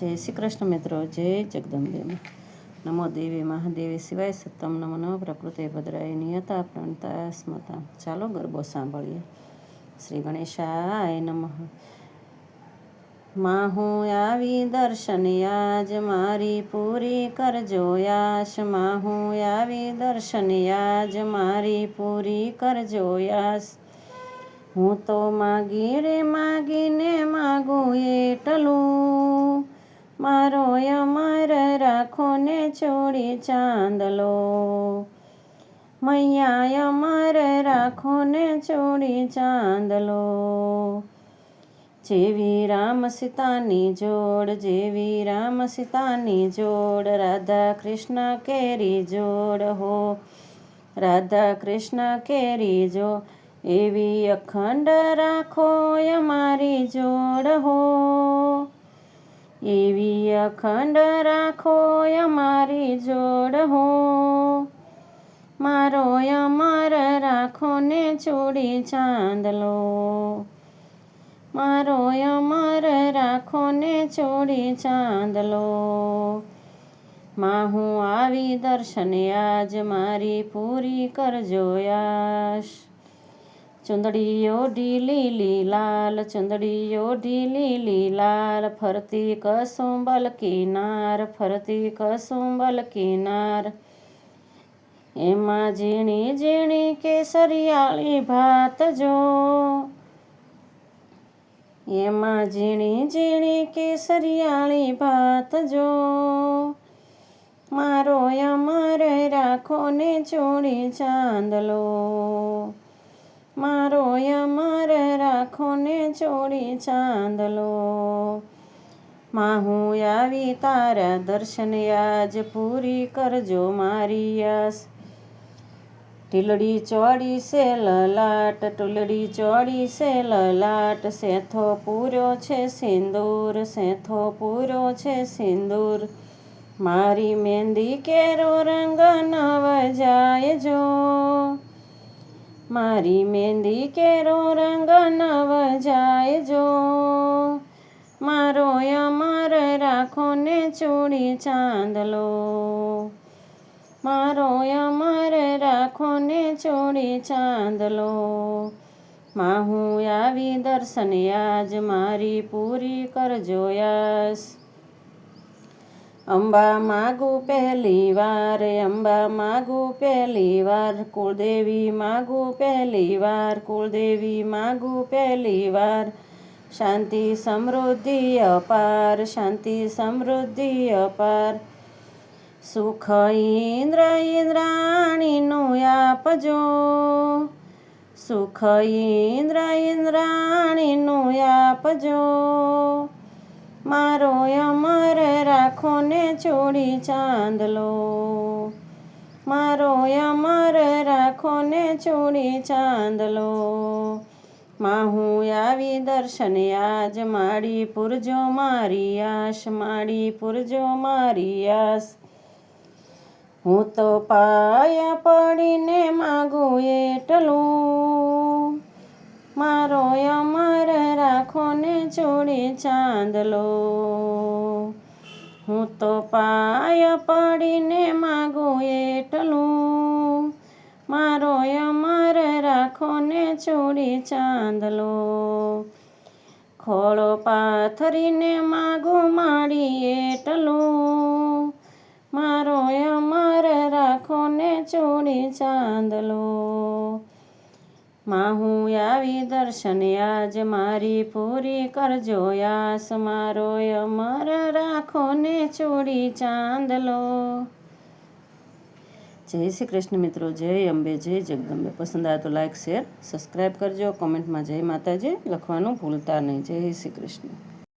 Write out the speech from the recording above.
जय श्री कृष्ण मित्रों, जय जगदम्बे। नमो देवी महादेवी शिवाय सत्तम नमो नमः प्रकृते भद्राय नियता प्रणता स्मता। चालो गरबो सांभळीए। श्री गणेशाय नमः। माहूँ आवी दर्शन आज मारी पूरी करजो याश। माहूँ आवी दर्शन आज मारी पूरी करजो याश। हूँ तो मागी रे मागीने मागूँ એટલું। मारो अमर राखो ने चोड़ी चांदलो। मैया अमर राखो ने चोड़ी चांदलो। जेवी राम सीतानी जोड़, जेवी राम सीतानी जोड़, राधा कृष्ण केरी जोड़ हो, राधा कृष्ण केरी जो। एवी अखंड राखो अमारी जोड़ हो, एवी अखंड राखो अमारी जोड़ हो। मारो अमर राखो ने चूड़ी चांदलो। मारो अमर राखो ने चूड़ी चांदलो। माहूँ आवी दर्शन आज मारी पूरी करजो याश। चुंदड़ी ओढ़ी लीली लाल, चुंदड़ी ओढ़ी लीली लाल, फरती कसुंबल किनार, फरती कसुंबल किनार। एमा झीणी झीणी केसरियाળી भात जो, एमा झीणी झीणी केसरियाળી भात जो। मारो अमर राखो ने चूड़ी चांदलो। मारो अमर राखो ने चूड़ी चांदलो। माहूँ आवी तारा दर्शन आज पूरी करजो मारी आस। टीलड़ी चौड़ी से ललाट, टीलड़ी चौड़ी से ललाट, सेथो पूरो छे सिंदूर, सेथो पूरो छे सिंदूर। मारी मेहंदी केरो रंग नव जाय जो, मारी मेहंदी केरो रंग नव जाय जो। मारो अमर राखो ने चूड़ी चांदलो। मारो अमर राखो ने चूड़ी चांदलो। माहूँ आवी दर्शन आज मारी पूरी करजो यास। अंबा मागू पहली वार, अंबा मागू पहली वार, कुलदेवी मागू पहली वार, कुलदेवी मागू पहली वार। शांति समृद्धि अपार, शांति समृद्धि अपार। सुख इंद्र इंद्राणीनु आपजो, सुख इंद्र इंद्राणीनु आपजो। मारो अमर राखो ने चूड़ी चांदलो। मारो अमर राखो ने चूड़ी चांदलो। माहूँ आवी दर्शन आज माड़ी पुरजो मारी आश, माड़ी पुरजो मारी आस। हूँ तो पाया पड़ीने मागूँ એટલું। मारो अमर राखो ने चूड़ी चांदलो। हूँ तो पाया पड़ीने मागूँ એટલું। मारो अमर राखो ने चूड़ी चांदलो। खोड़ो पाथरीने मागूँ माड़ी એટલું। मारो अमर राखो ने चूड़ी चांदलो। माहूँ आवी दर्शन आज मारी पूरी करजो यास। मारो अमर राखो ने चूड़ी चांदलो। जय श्री कृष्ण मित्रों, जय अंबे, जय जगदम्बे। पसंद आए तो लाइक शेयर सब्सक्राइब करजो। कमेंट में जय माताजी लखवानुं भूलता नहीं। जय श्री कृष्ण।